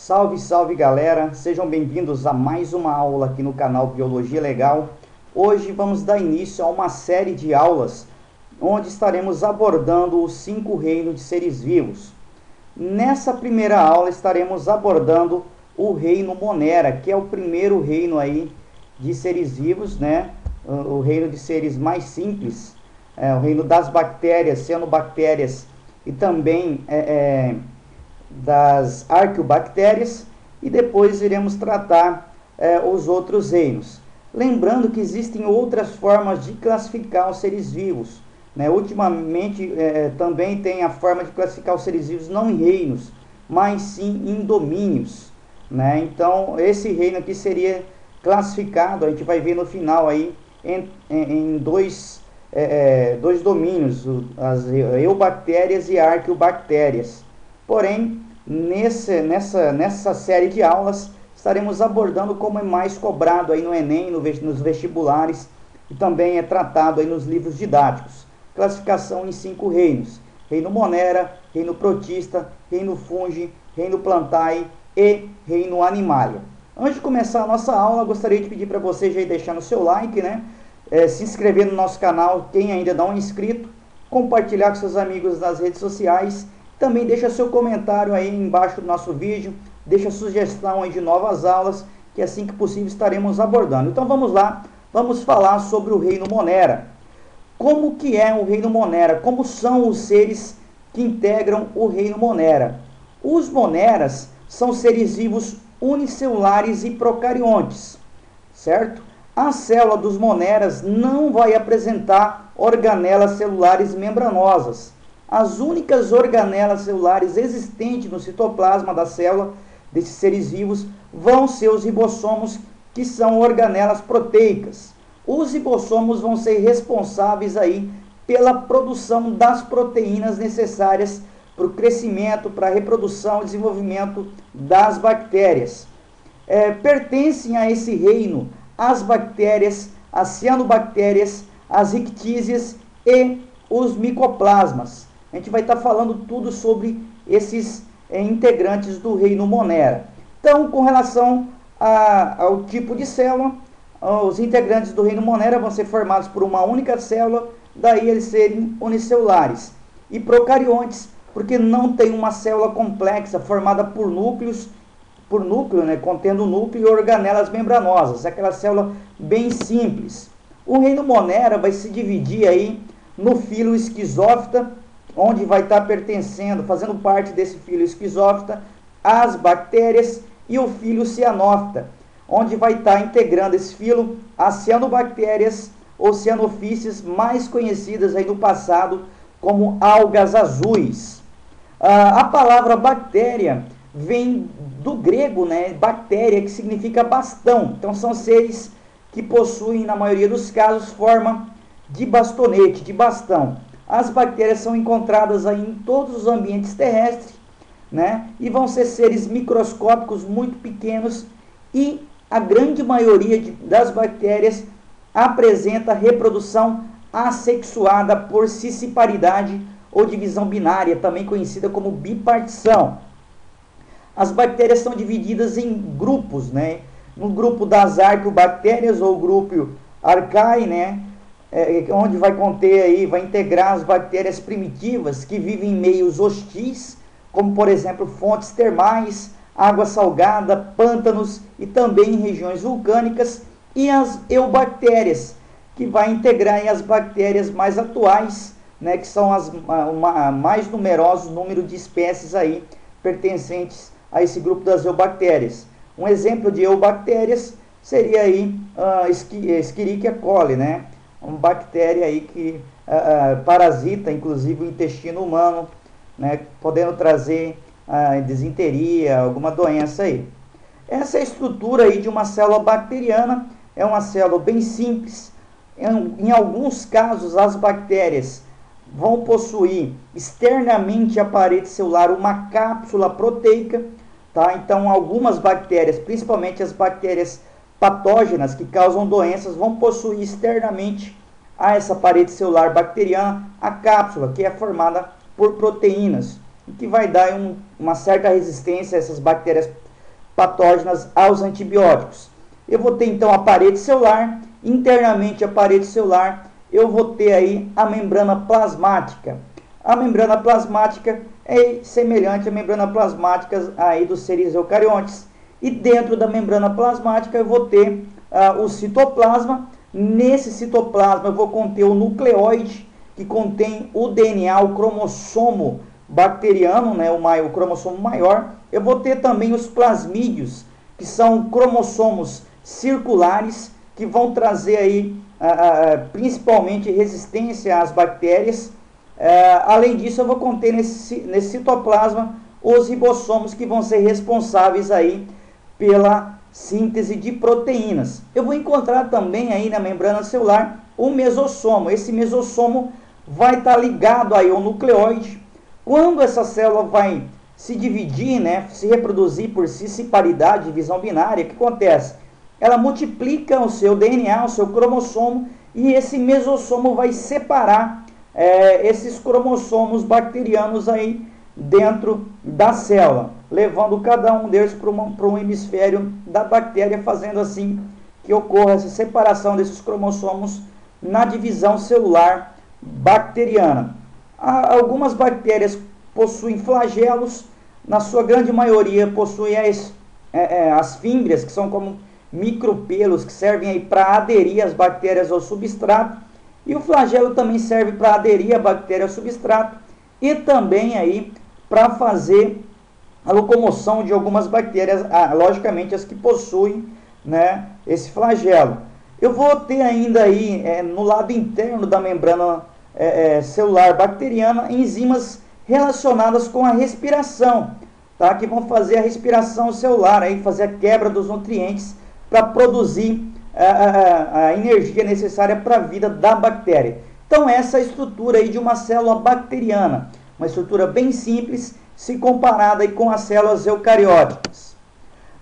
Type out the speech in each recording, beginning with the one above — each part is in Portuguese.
Salve, salve galera, sejam bem-vindos a mais uma aula aqui no canal Biologia Legal. Hoje vamos dar início a uma série de aulas onde estaremos abordando os 5 reinos de seres vivos. Nessa primeira aula estaremos abordando o reino Monera, que é o primeiro reino aí de seres vivos, né? O reino de seres mais simples, o reino das bactérias, cianobactérias e também das arqueobactérias, e depois iremos tratar os outros reinos. Lembrando que existem outras formas de classificar os seres vivos, né? Ultimamente também tem a forma de classificar os seres vivos não em reinos, mas sim em domínios, né? Então esse reino aqui seria classificado, a gente vai ver no final aí, em dois domínios, as eubactérias e arqueobactérias. Porém, nessa série de aulas, estaremos abordando como é mais cobrado aí no Enem, nos vestibulares, e também é tratado aí nos livros didáticos. Classificação em 5 reinos: reino Monera, reino Protista, reino Fungi, reino Plantae e reino Animalia. Antes de começar a nossa aula, gostaria de pedir para vocês aí deixar o seu like, né? Se inscrever no nosso canal, quem ainda não é inscrito, compartilhar com seus amigos nas redes sociais. Também deixa seu comentário aí embaixo do nosso vídeo, deixa sugestão aí de novas aulas, que assim que possível estaremos abordando. Então vamos lá, vamos falar sobre o reino Monera. Como que é o reino Monera? Como são os seres que integram o reino Monera? Os Moneras são seres vivos unicelulares e procariontes, certo? A célula dos Moneras não vai apresentar organelas celulares membranosas. As únicas organelas celulares existentes no citoplasma da célula desses seres vivos vão ser os ribossomos, que são organelas proteicas. Os ribossomos vão ser responsáveis aí pela produção das proteínas necessárias para o crescimento, para a reprodução e desenvolvimento das bactérias. Pertencem a esse reino as bactérias, as cianobactérias, as rictísias e os micoplasmas. A gente vai estar falando tudo sobre esses integrantes do reino Monera. Então, com relação ao tipo de célula, os integrantes do reino Monera vão ser formados por uma única célula, daí eles serem unicelulares. E procariontes, porque não tem uma célula complexa formada por núcleo, né, contendo núcleo e organelas membranosas, aquela célula bem simples. O reino Monera vai se dividir aí no filo esquizófita, onde vai estar pertencendo, fazendo parte desse filo esquizófita, as bactérias, e o filo cianófita, onde vai estar integrando esse filo as cianobactérias ou cianofícies, mais conhecidas aí no passado como algas azuis. A palavra bactéria vem do grego, né, bactéria, que significa bastão. Então são seres que possuem, na maioria dos casos, forma de bastonete, de bastão. As bactérias são encontradas aí em todos os ambientes terrestres, né? E vão ser seres microscópicos muito pequenos, e a grande maioria das bactérias apresenta reprodução assexuada por cisciparidade ou divisão binária, também conhecida como bipartição. As bactérias são divididas em grupos, né? No grupo das arqueobactérias ou grupo Archaea, né? Onde vai conter aí, vai integrar as bactérias primitivas que vivem em meios hostis, como por exemplo fontes termais, água salgada, pântanos e também em regiões vulcânicas, e as eubactérias, que vai integrar aí as bactérias mais atuais, né, que são as mais numerosos número de espécies aí pertencentes a esse grupo das eubactérias. Um exemplo de eubactérias seria aí Escherichia coli, né? Uma bactéria aí que parasita inclusive o intestino humano, né, podendo trazer disenteria, alguma doença aí. Essa estrutura aí de uma célula bacteriana é uma célula bem simples. Em alguns casos, as bactérias vão possuir externamente à parede celular uma cápsula proteica, tá? Então, algumas bactérias, principalmente as bactérias patógenas que causam doenças, vão possuir externamente a essa parede celular bacteriana a cápsula, que é formada por proteínas, o que vai dar uma certa resistência a essas bactérias patógenas aos antibióticos. Eu vou ter então a parede celular, internamente a parede celular, eu vou ter aí a membrana plasmática. A membrana plasmática é semelhante à membrana plasmática aí dos seres eucariontes. E dentro da membrana plasmática eu vou ter o citoplasma. Nesse citoplasma eu vou conter o nucleóide, que contém o DNA, o cromossomo bacteriano, né, o cromossomo maior. Eu vou ter também os plasmídeos, que são cromossomos circulares, que vão trazer aí principalmente resistência às bactérias. Além disso, eu vou conter nesse citoplasma os ribossomos, que vão ser responsáveis aí pela síntese de proteínas. Eu vou encontrar também aí na membrana celular o mesossomo. Esse mesossomo vai estar ligado aí ao nucleóide. Quando essa célula vai se dividir, né, se reproduzir por cisparidade, divisão binária, o que acontece? Ela multiplica o seu DNA, o seu cromossomo, e esse mesossomo vai separar esses cromossomos bacterianos aí dentro da célula, levando cada um deles para um hemisfério da bactéria, fazendo assim que ocorra essa separação desses cromossomos na divisão celular bacteriana. Algumas bactérias possuem flagelos, na sua grande maioria possuem as fímbrias, que são como micropelos que servem aí para aderir as bactérias ao substrato, e o flagelo também serve para aderir a bactéria ao substrato e também aí para fazer a locomoção de algumas bactérias, logicamente as que possuem, né, esse flagelo. Eu vou ter ainda aí no lado interno da membrana celular bacteriana enzimas relacionadas com a respiração, tá? Que vão fazer a respiração celular, aí fazer a quebra dos nutrientes para produzir a energia necessária para a vida da bactéria. Então essa é a estrutura aí de uma célula bacteriana, uma estrutura bem simples se comparada aí com as células eucarióticas.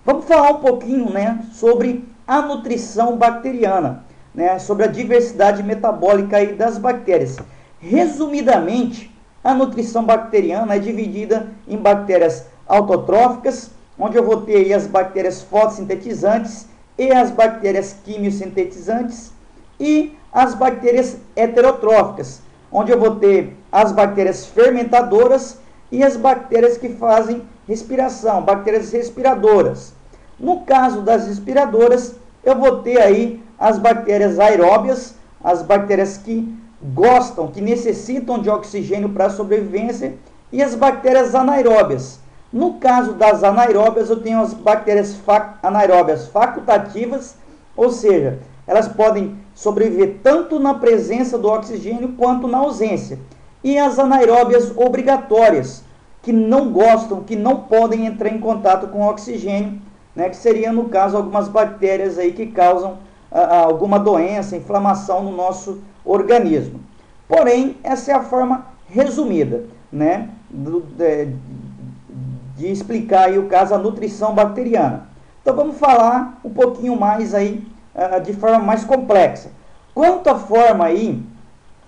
Vamos falar um pouquinho, né, sobre a nutrição bacteriana, né, sobre a diversidade metabólica aí das bactérias. Resumidamente, a nutrição bacteriana é dividida em bactérias autotróficas, onde eu vou ter aí as bactérias fotossintetizantes e as bactérias quimiosintetizantes, e as bactérias heterotróficas, onde eu vou ter as bactérias fermentadoras e as bactérias que fazem respiração, bactérias respiradoras. No caso das respiradoras, eu vou ter aí as bactérias aeróbias, as bactérias que gostam, que necessitam de oxigênio para a sobrevivência, e as bactérias anaeróbias. No caso das anaeróbias, eu tenho as bactérias anaeróbias facultativas, ou seja, elas podem sobreviver tanto na presença do oxigênio quanto na ausência. E as anaeróbias obrigatórias, que não gostam, que não podem entrar em contato com o oxigênio, né, que seria, no caso, algumas bactérias aí que causam alguma doença, inflamação no nosso organismo. Porém, essa é a forma resumida, né, de explicar aí o caso, a nutrição bacteriana. Então vamos falar um pouquinho mais aí, de forma mais complexa. Quanto à forma aí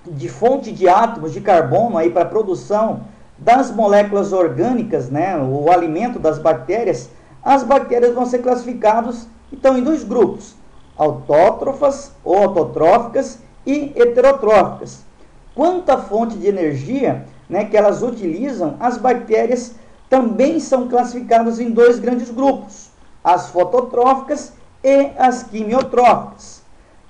de fonte de átomos de carbono aí para a produção das moléculas orgânicas, né, o alimento das bactérias, as bactérias vão ser classificadas então em dois grupos: autótrofas ou autotróficas e heterotróficas. Quanto à fonte de energia, né, que elas utilizam, as bactérias também são classificadas em dois grandes grupos: as fototróficas e as quimiotróficas,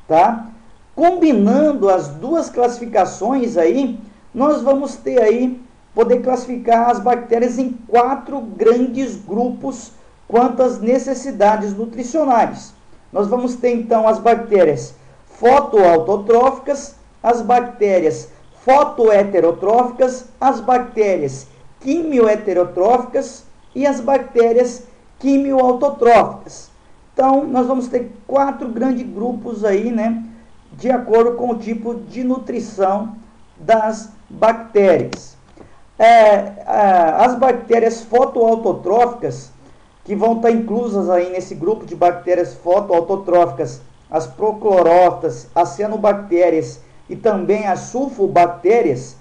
tá? Combinando as duas classificações aí, nós vamos ter aí, poder classificar as bactérias em 4 grandes grupos quanto às necessidades nutricionais. Nós vamos ter então as bactérias fotoautotróficas, as bactérias fotoheterotróficas, as bactérias quimioheterotróficas e as bactérias quimioautotróficas. Então, nós vamos ter 4 grandes grupos aí, né, de acordo com o tipo de nutrição das bactérias. As bactérias fotoautotróficas, que vão estar inclusas aí nesse grupo de bactérias fotoautotróficas, as proclorófitas, as cianobactérias e também as sulfobactérias.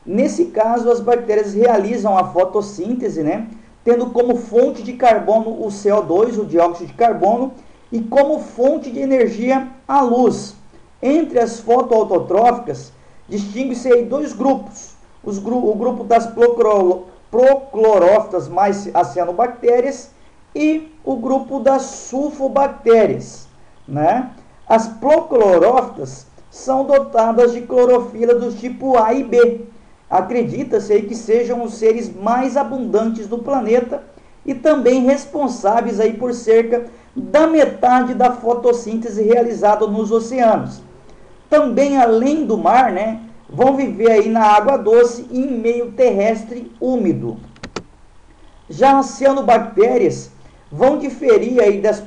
Nesse caso, as bactérias realizam a fotossíntese, né, tendo como fonte de carbono o CO2, o dióxido de carbono, e como fonte de energia a luz. Entre as fotoautotróficas, distingue-se aí dois grupos. O grupo das proclorófitas mais as cianobactérias e o grupo das sulfobactérias, né? As proclorófitas são dotadas de clorofila do tipo A e B. Acredita-se aí que sejam os seres mais abundantes do planeta e também responsáveis aí por cerca da metade da fotossíntese realizada nos oceanos. Também, além do mar, né, vão viver aí na água doce e em meio terrestre úmido. Já as cianobactérias vão diferir aí das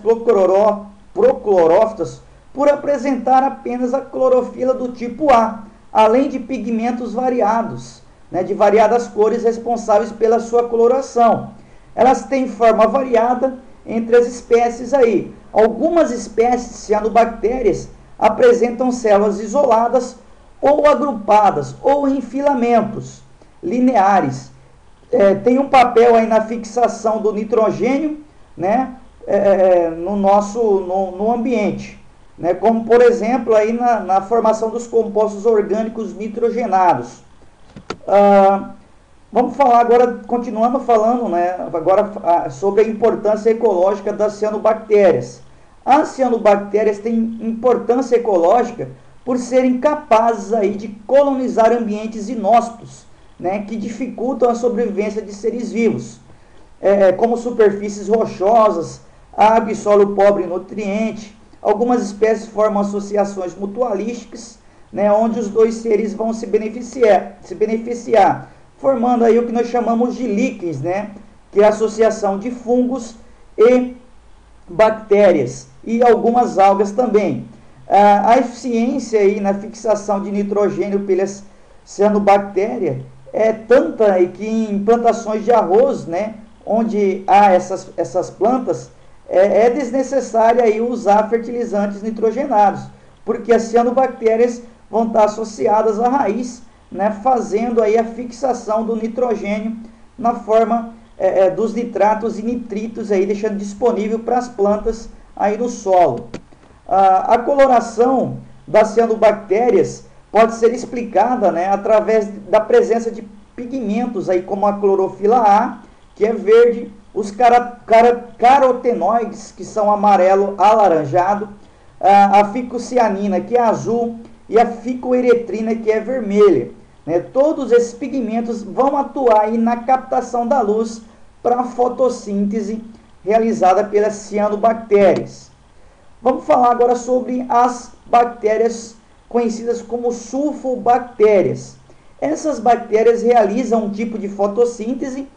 proclorófitas por apresentar apenas a clorofila do tipo A, além de pigmentos variados, né, de variadas cores responsáveis pela sua coloração. Elas têm forma variada entre as espécies aí. Algumas espécies cianobactérias apresentam células isoladas ou agrupadas ou em filamentos lineares. Tem um papel aí na fixação do nitrogênio, né, no ambiente, né, como por exemplo aí na formação dos compostos orgânicos nitrogenados. Vamos falar agora, continuando falando, né, agora sobre a importância ecológica das cianobactérias. As cianobactérias têm importância ecológica por serem capazes aí de colonizar ambientes inóspitos, né, que dificultam a sobrevivência de seres vivos, como superfícies rochosas, água e solo pobre em nutrientes. Algumas espécies formam associações mutualísticas, né, onde os dois seres vão se beneficiar, formando aí o que nós chamamos de líquens, né, que é a associação de fungos e bactérias e algumas algas também. A eficiência aí na fixação de nitrogênio pelas cianobactérias é tanta aí que em plantações de arroz, né, onde há essas plantas, é desnecessário aí usar fertilizantes nitrogenados, porque as cianobactérias vão estar associadas à raiz, né, fazendo aí a fixação do nitrogênio na forma dos nitratos e nitritos, aí, deixando disponível para as plantas aí no solo. A coloração das cianobactérias pode ser explicada, né, através da presença de pigmentos, aí, como a clorofila A, que é verde, os carotenoides, que são amarelo alaranjado, a ficocianina, que é azul, e a ficoeretrina, que é vermelha. Né? Todos esses pigmentos vão atuar aí na captação da luz para a fotossíntese realizada pelas cianobactérias. Vamos falar agora sobre as bactérias conhecidas como sulfobactérias. Essas bactérias realizam um tipo de fotossíntese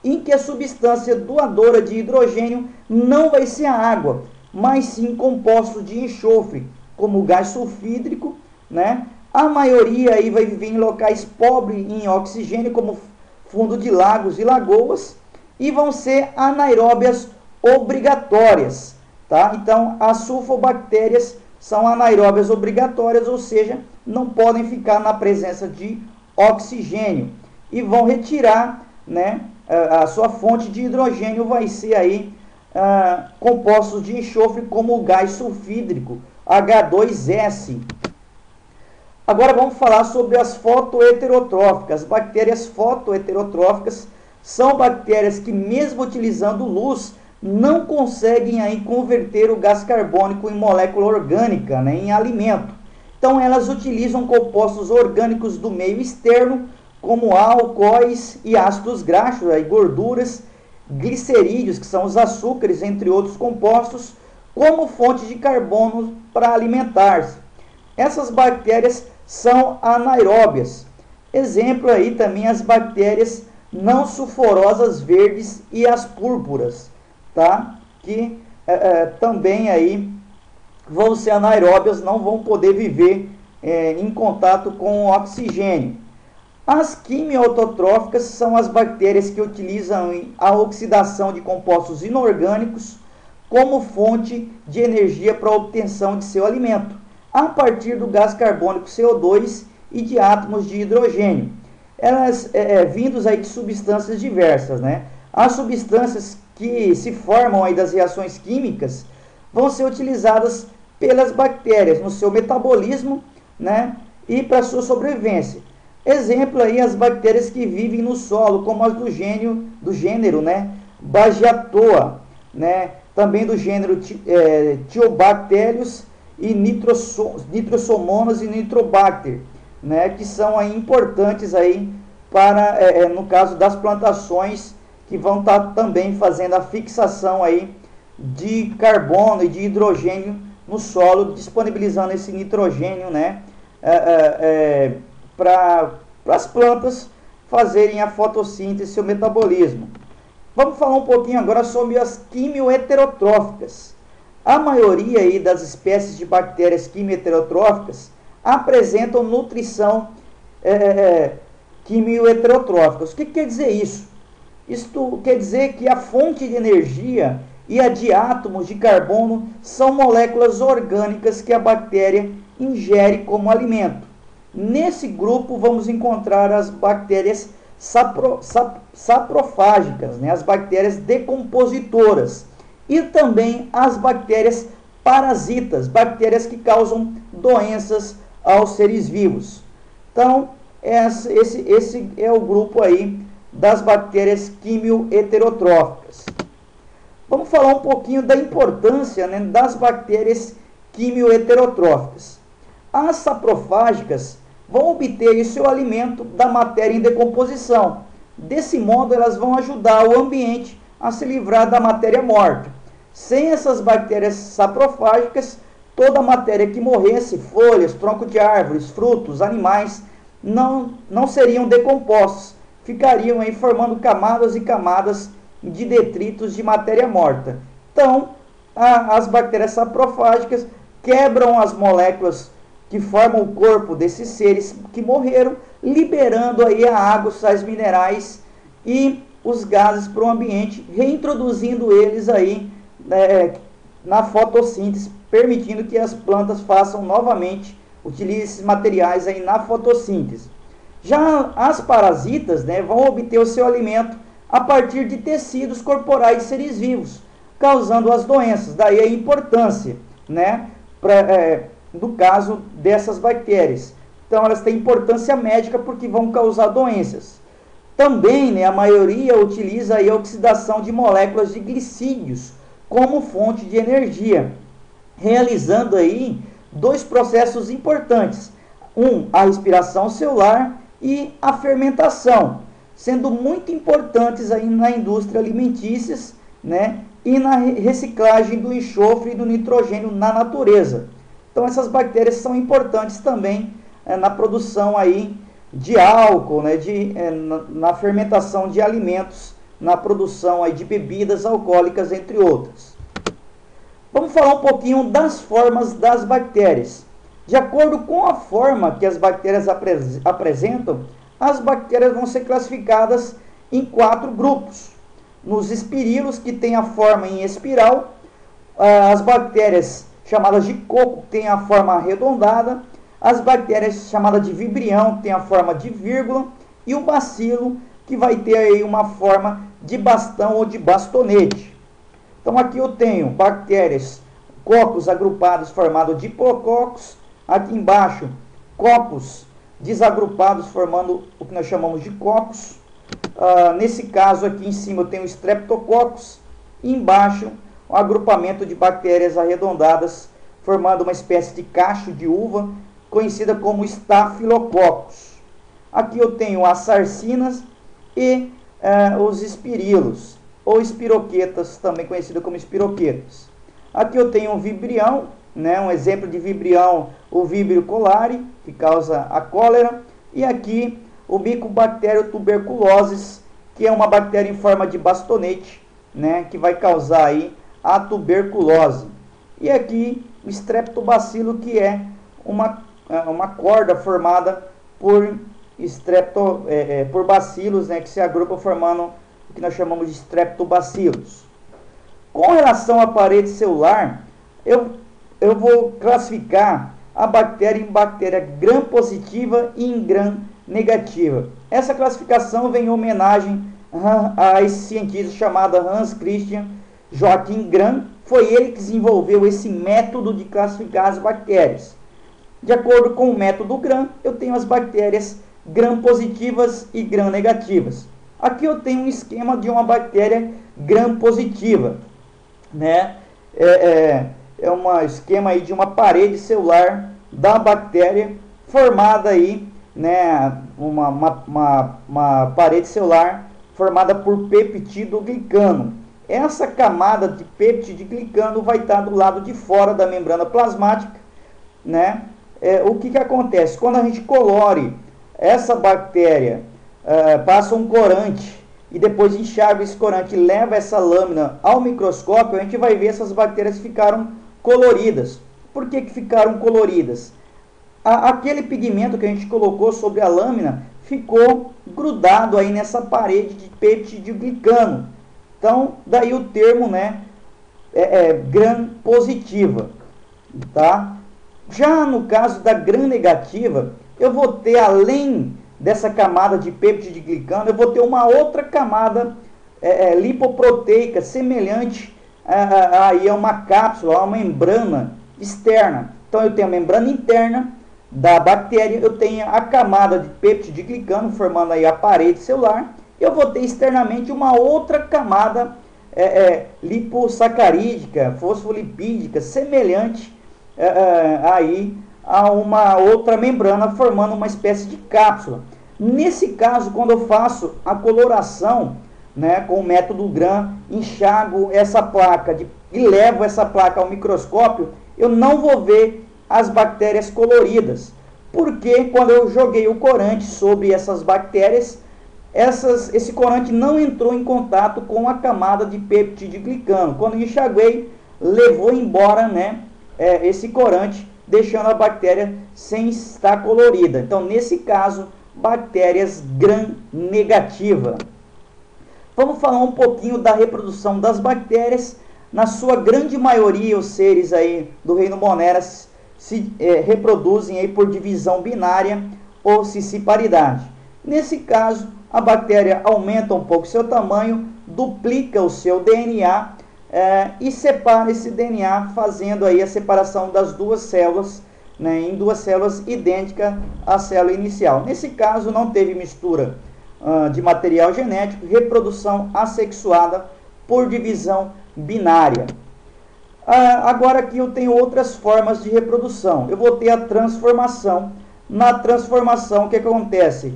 em que a substância doadora de hidrogênio não vai ser a água, mas sim compostos de enxofre, como o gás sulfídrico, né? A maioria aí vai viver em locais pobres em oxigênio, como fundo de lagos e lagoas, e vão ser anaeróbias obrigatórias, tá? Então, as sulfobactérias são anaeróbias obrigatórias, ou seja, não podem ficar na presença de oxigênio e vão retirar, né, a sua fonte de hidrogênio vai ser aí compostos de enxofre, como o gás sulfídrico, H2S. Agora vamos falar sobre as fotoheterotróficas. As bactérias fotoheterotróficas são bactérias que, mesmo utilizando luz, não conseguem aí converter o gás carbônico em molécula orgânica, né, em alimento. Então elas utilizam compostos orgânicos do meio externo, como álcoois e ácidos graxos, aí, gorduras, glicerídeos, que são os açúcares, entre outros compostos, como fonte de carbono para alimentar-se. Essas bactérias são anaeróbias. Exemplo aí também as bactérias não sulfurosas verdes e as púrpuras, tá? Que também aí vão ser anaeróbias, não vão poder viver em contato com o oxigênio. As quimiotróficas são as bactérias que utilizam a oxidação de compostos inorgânicos como fonte de energia para a obtenção de seu alimento, a partir do gás carbônico CO2 e de átomos de hidrogênio. Elas vindos aí de substâncias diversas, né? As substâncias que se formam aí das reações químicas vão ser utilizadas pelas bactérias no seu metabolismo, né, e para sua sobrevivência. Exemplo aí, as bactérias que vivem no solo, como as do gênero, né, Bagiatoa, né, também do gênero Thiobacterius e Nitrosomonas e Nitrobacter, né, que são aí importantes aí para, no caso das plantações, que vão estar também fazendo a fixação aí de carbono e de hidrogênio no solo, disponibilizando esse nitrogênio, né, para as plantas fazerem a fotossíntese, seu metabolismo. Vamos falar um pouquinho agora sobre as quimioheterotróficas. A maioria aí das espécies de bactérias quimioheterotróficas apresentam nutrição quimioheterotróficas. O que quer dizer isso? Isto quer dizer que a fonte de energia e a de átomos de carbono são moléculas orgânicas que a bactéria ingere como alimento. Nesse grupo vamos encontrar as bactérias saprofágicas, né? As bactérias decompositoras, e também as bactérias parasitas, bactérias que causam doenças aos seres vivos. Então, esse é o grupo aí das bactérias quimioheterotróficas. Vamos falar um pouquinho da importância, né, das bactérias quimioheterotróficas. As saprofágicas vão obter o seu alimento da matéria em decomposição. Desse modo, elas vão ajudar o ambiente a se livrar da matéria morta. Sem essas bactérias saprofágicas, toda a matéria que morresse, folhas, tronco de árvores, frutos, animais, não seriam decompostos, ficariam aí formando camadas e camadas de detritos de matéria morta. Então, as bactérias saprofágicas quebram as moléculas que formam o corpo desses seres que morreram, liberando aí a água, os sais minerais e os gases para o ambiente, reintroduzindo eles aí na fotossíntese, permitindo que as plantas façam novamente, utilizem esses materiais aí na fotossíntese. Já as parasitas, né, vão obter o seu alimento a partir de tecidos corporais de seres vivos, causando as doenças. Daí a importância, né, do caso dessas bactérias. Então, elas têm importância médica porque vão causar doenças. Também, né, a maioria utiliza aí a oxidação de moléculas de glicídios como fonte de energia, realizando aí dois processos importantes. A respiração celular e a fermentação, sendo muito importantes aí na indústria alimentícia, né, e na reciclagem do enxofre e do nitrogênio na natureza. Então, essas bactérias são importantes também na produção aí de álcool, né, na fermentação de alimentos, na produção aí de bebidas alcoólicas, entre outras. Vamos falar um pouquinho das formas das bactérias. De acordo com a forma que as bactérias apresentam, as bactérias vão ser classificadas em 4 grupos. Nos espirilos, que tem a forma em espiral, as bactérias chamadas de coco têm a forma arredondada, as bactérias chamadas de vibrião têm a forma de vírgula, e o bacilo, que vai ter aí uma forma de bastão ou de bastonete. Então aqui eu tenho bactérias, cocos agrupados formados de hipococos, aqui embaixo cocos desagrupados formando o que nós chamamos de cocos. Nesse caso aqui em cima eu tenho streptococcus, e embaixo um agrupamento de bactérias arredondadas formando uma espécie de cacho de uva conhecida como Staphylococcus. Aqui eu tenho as sarcinas e os espirilos, ou espiroquetas, também conhecido como espiroquetas. Aqui eu tenho um vibrião, né, um exemplo de vibrião, o Vibrio cholerae, que causa a cólera, e aqui o Mycobacterium tuberculosis, que é uma bactéria em forma de bastonete, né, que vai causar aí a tuberculose. E aqui o Streptobacilo, que é uma corda formada por bacilos, né, que se agrupam formando o que nós chamamos de streptobacilos. Com relação à parede celular, eu vou classificar a bactéria em bactéria gram positiva e em gram negativa. Essa classificação vem em homenagem a esse cientista chamado Hans Christian Joachim Gram. Foi ele que desenvolveu esse método de classificar as bactérias. De acordo com o método Gram, eu tenho as bactérias gram-positivas e gram-negativas. Aqui eu tenho um esquema de uma bactéria gram-positiva, né? É um esquema aí de uma parede celular da bactéria formada aí, né? Uma parede celular formada por peptidoglicano. Essa camada de peptidoglicano vai estar do lado de fora da membrana plasmática, né? O que acontece? Quando a gente colore essa bactéria, passa um corante e depois enxágua esse corante e leva essa lâmina ao microscópio, a gente vai ver essas bactérias ficaram coloridas. Por que ficaram coloridas? Aquele pigmento que a gente colocou sobre a lâmina ficou grudado aí nessa parede de peptidoglicano. Então, daí o termo, né, gram-positiva, tá? Já no caso da gram-negativa, eu vou ter, além dessa camada de peptidoglicano, eu vou ter uma outra camada lipoproteica semelhante a uma cápsula, a uma membrana externa. Então, eu tenho a membrana interna da bactéria, eu tenho a camada de peptidoglicano formando aí a parede celular. Eu vou ter externamente uma outra camada lipossacarídica, fosfolipídica, semelhante aí a uma outra membrana, formando uma espécie de cápsula. Nesse caso, quando eu faço a coloração, né, com o método Gram, enxago essa placa e levo essa placa ao microscópio, eu não vou ver as bactérias coloridas, porque quando eu joguei o corante sobre essas bactérias, esse corante não entrou em contato com a camada de peptidoglicano. Quando enxaguei, levou embora, né, esse corante, deixando a bactéria sem estar colorida. Então, nesse caso, bactérias gram-negativa. Vamos falar um pouquinho da reprodução das bactérias. Na sua grande maioria, os seres aí do reino Monera se reproduzem aí por divisão binária ou cisciparidade. Nesse caso, a bactéria aumenta um pouco seu tamanho, duplica o seu DNA e separa esse DNA, fazendo aí a separação das duas células, né, em duas células idênticas à célula inicial. Nesse caso, não teve mistura de material genético, reprodução assexuada por divisão binária. Agora aqui eu tenho outras formas de reprodução. Eu vou ter a transformação. Na transformação, o que acontece?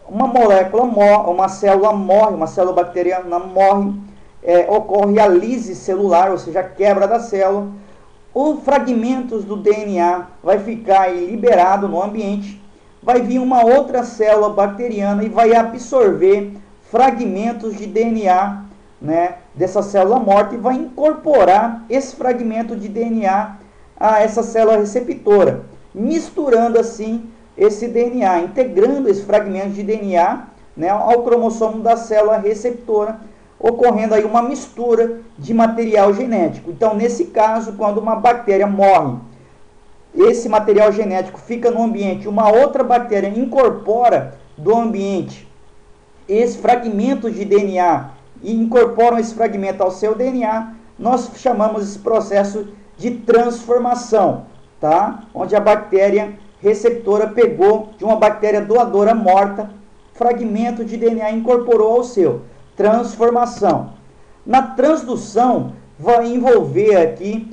Uma molécula morre, uma célula morre, uma célula bacteriana morre, ocorre a lise celular, ou seja, a quebra da célula. Os fragmentos do DNA vai ficar aí liberado no ambiente, vai vir uma outra célula bacteriana e vai absorver fragmentos de DNA, né, dessa célula morta e vai incorporar esse fragmento de DNA a essa célula receptora, misturando assim esse DNA, integrando esse fragmento de DNA, né, ao cromossomo da célula receptora, ocorrendo aí uma mistura de material genético. Então, nesse caso, quando uma bactéria morre, esse material genético fica no ambiente, uma outra bactéria incorpora do ambiente esse fragmento de DNA e incorporam esse fragmento ao seu DNA, nós chamamos esse processo de transformação, tá? Onde a bactéria receptora pegou de uma bactéria doadora morta, fragmento de DNA e incorporou ao seu. Transformação. Na transdução, vai envolver aqui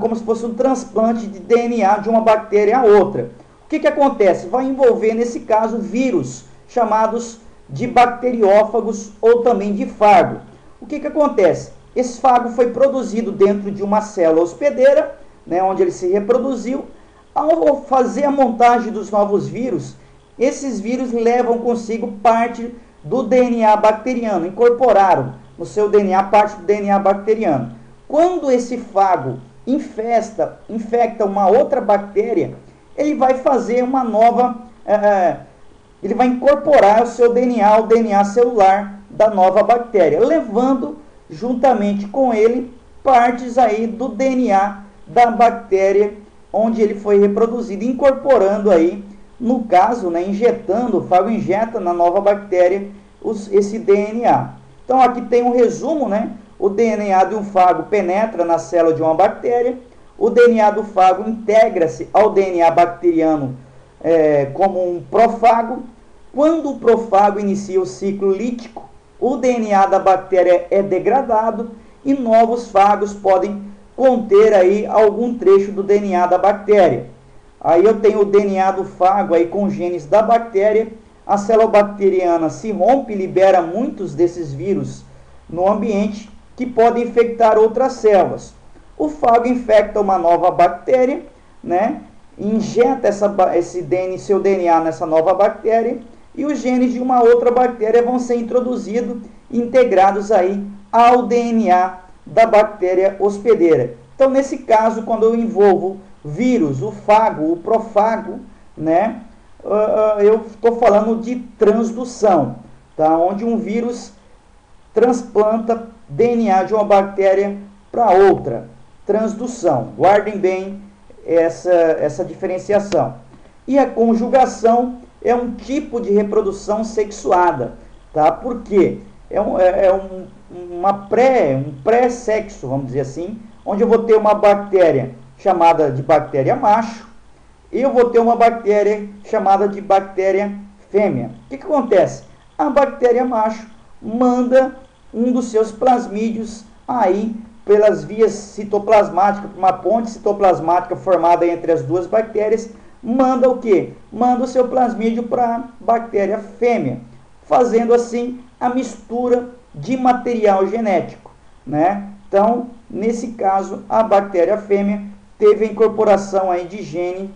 como se fosse um transplante de DNA de uma bactéria a outra. O que acontece? Vai envolver, nesse caso, vírus chamados de bacteriófagos ou também de fago. O que acontece? Esse fago foi produzido dentro de uma célula hospedeira, né, onde ele se reproduziu. Ao fazer a montagem dos novos vírus, esses vírus levam consigo parte do DNA bacteriano, incorporaram no seu DNA parte do DNA bacteriano. Quando esse fago infecta uma outra bactéria, ele vai fazer uma nova, ele vai incorporar o seu DNA, o DNA celular da nova bactéria, levando juntamente com ele partes aí do DNA da bactéria onde ele foi reproduzido, incorporando aí, no caso, né, injetando, o fago injeta na nova bactéria esse DNA. Então aqui tem um resumo, né? O DNA de um fago penetra na célula de uma bactéria. O DNA do fago integra-se ao DNA bacteriano como um profago. Quando o profago inicia o ciclo lítico, o DNA da bactéria é degradado e novos fagos podem conter aí algum trecho do DNA da bactéria. Aí eu tenho o DNA do fago aí com genes da bactéria. A célula bacteriana se rompe e libera muitos desses vírus no ambiente que podem infectar outras células. O fago infecta uma nova bactéria, né? Injeta seu DNA nessa nova bactéria e os genes de uma outra bactéria vão ser introduzidos e integrados aí ao DNA da bactéria hospedeira. Então, nesse caso, quando eu envolvo vírus, o fago, o profago, né? Eu estou falando de transdução, tá? Onde um vírus transplanta DNA de uma bactéria para outra. Transdução. Guardem bem essa diferenciação. E a conjugação é um tipo de reprodução sexuada, tá? Porque um pré-sexo, vamos dizer assim, onde eu vou ter uma bactéria chamada de bactéria macho e eu vou ter uma bactéria chamada de bactéria fêmea. O que acontece? A bactéria macho manda um dos seus plasmídios aí pelas vias citoplasmáticas, uma ponte citoplasmática formada entre as duas bactérias, manda o quê? Manda o seu plasmídio para a bactéria fêmea, fazendo assim a mistura de material genético, né? Então, nesse caso, a bactéria fêmea teve a incorporação aí de gene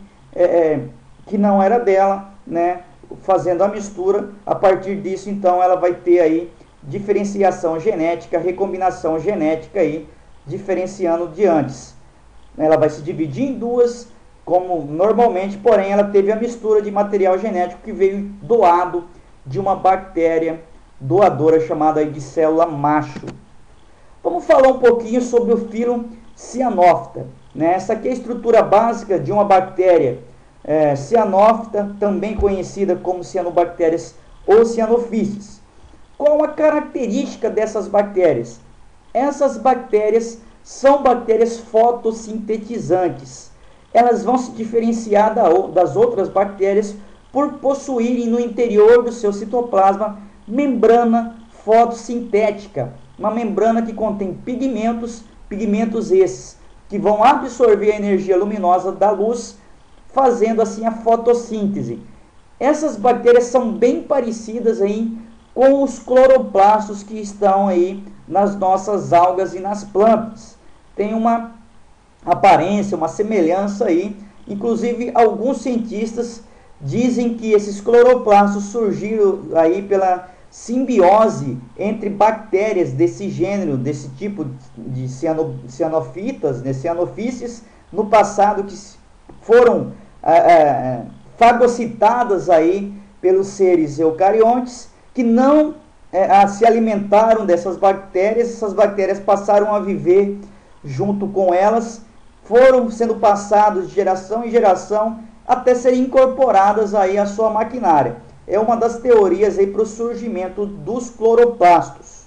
que não era dela, né? Fazendo a mistura. A partir disso, então, ela vai ter aí diferenciação genética, recombinação genética aí, diferenciando de antes. Ela vai se dividir em duas, como normalmente, porém ela teve a mistura de material genético que veio doado de uma bactéria doadora chamada aí de célula macho. Vamos falar um pouquinho sobre o filo cianófita, né? Essa aqui é a estrutura básica de uma bactéria cianófita, também conhecida como cianobactérias ou cianofícies. Qual a característica dessas bactérias? Essas bactérias são bactérias fotossintetizantes. Elas vão se diferenciar das outras bactérias por possuírem no interior do seu citoplasma membrana fotossintética, uma membrana que contém pigmentos esses que vão absorver a energia luminosa da luz, fazendo assim a fotossíntese. Essas bactérias são bem parecidas aí com os cloroplastos que estão aí nas nossas algas e nas plantas. Tem uma aparência, uma semelhança aí. Inclusive, alguns cientistas dizem que esses cloroplastos surgiram aí pela simbiose entre bactérias desse gênero, desse tipo de cianofitas, né, cianofícies, no passado, que foram fagocitadas aí pelos seres eucariontes, que não se alimentaram dessas bactérias. Essas bactérias passaram a viver junto com elas, foram sendo passados de geração em geração até serem incorporadas aí à sua maquinária. É uma das teorias aí para o surgimento dos cloroplastos,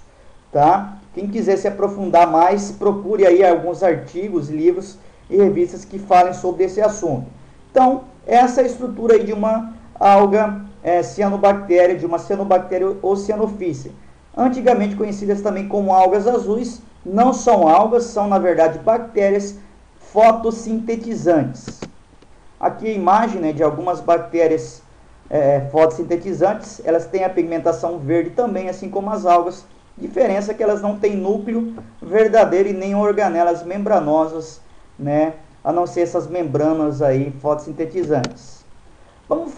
tá? Quem quiser se aprofundar mais, procure aí alguns artigos, livros e revistas que falem sobre esse assunto. Então, essa é a estrutura aí de uma alga cianobactéria, de uma cianobactéria ou cianofícia. Antigamente conhecidas também como algas azuis, não são algas, são na verdade bactérias fotossintetizantes. Aqui a imagem, né, de algumas bactérias fotossintetizantes. Elas têm a pigmentação verde também, assim como as algas. Diferença é que elas não têm núcleo verdadeiro e nem organelas membranosas, né, a não ser essas membranas aí fotossintetizantes. Vamos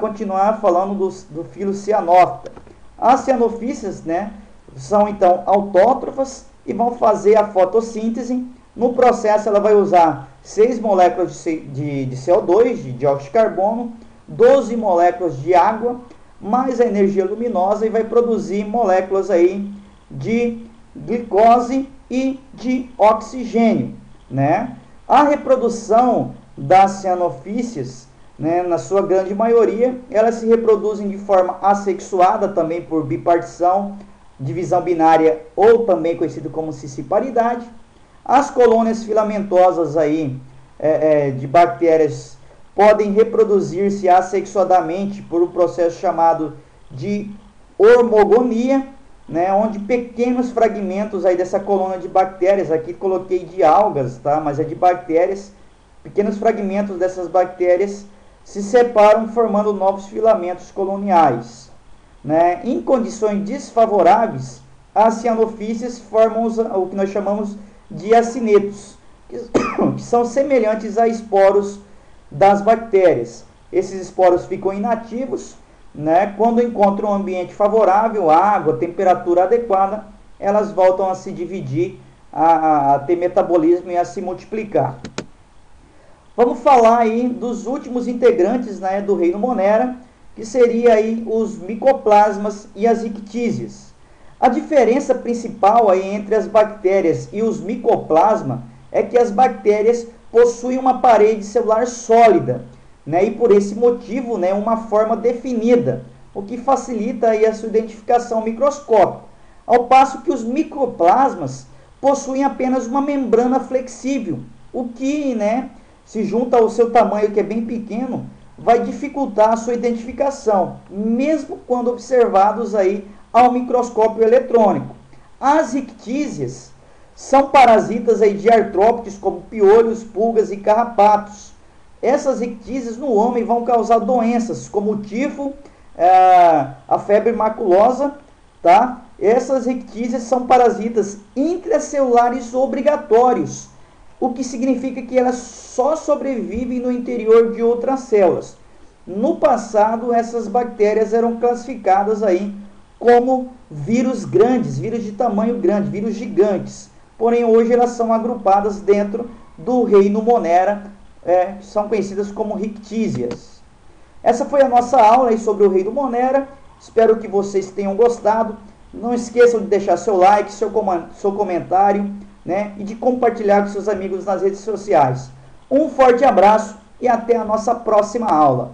continuar falando do filo cianófita. As cianofícias, né, são então autótrofas e vão fazer a fotossíntese. No processo ela vai usar 6 moléculas de CO2, de dióxido de carbono, 12 moléculas de água, mais a energia luminosa, e vai produzir moléculas aí de glicose e de oxigênio, né? A reprodução das cianofícias né, na sua grande maioria, elas se reproduzem de forma assexuada, também por bipartição, divisão binária ou também conhecido como cisparidade. As colônias filamentosas aí, de bactérias podem reproduzir-se assexuadamente por um processo chamado de hormogonia, né, onde pequenos fragmentos aí dessa colônia de bactérias, aqui coloquei de algas, tá, mas é de bactérias, pequenos fragmentos dessas bactérias se separam formando novos filamentos coloniais, né. Em condições desfavoráveis, as cianofícias formam o que nós chamamos de acinetos, que são semelhantes a esporos das bactérias. Esses esporos ficam inativos, né? Quando encontram um ambiente favorável, água, temperatura adequada, elas voltam a se dividir, a ter metabolismo e a se multiplicar. Vamos falar aí dos últimos integrantes, né, do reino Monera, que seria aí os micoplasmas e as rictísias. A diferença principal aí entre as bactérias e os micoplasmas é que as bactérias possuem uma parede celular sólida, né, e por esse motivo, né, uma forma definida, o que facilita aí a sua identificação microscópica, ao passo que os micoplasmas possuem apenas uma membrana flexível, o que, né, se junta ao seu tamanho, que é bem pequeno, vai dificultar a sua identificação, mesmo quando observados aí ao microscópio eletrônico. As rictísias são parasitas aí de artrópodes como piolhos, pulgas e carrapatos. Essas rictísias no homem vão causar doenças como o tifo, a febre maculosa, tá? Essas rictísias são parasitas intracelulares obrigatórios, o que significa que elas só sobrevivem no interior de outras células. No passado, essas bactérias eram classificadas aí como vírus grandes, vírus de tamanho grande, vírus gigantes. Porém, hoje elas são agrupadas dentro do reino Monera, são conhecidas como rictísias. Essa foi a nossa aula aí sobre o reino Monera. Espero que vocês tenham gostado. Não esqueçam de deixar seu like, seu comentário, né, e de compartilhar com seus amigos nas redes sociais. Um forte abraço e até a nossa próxima aula.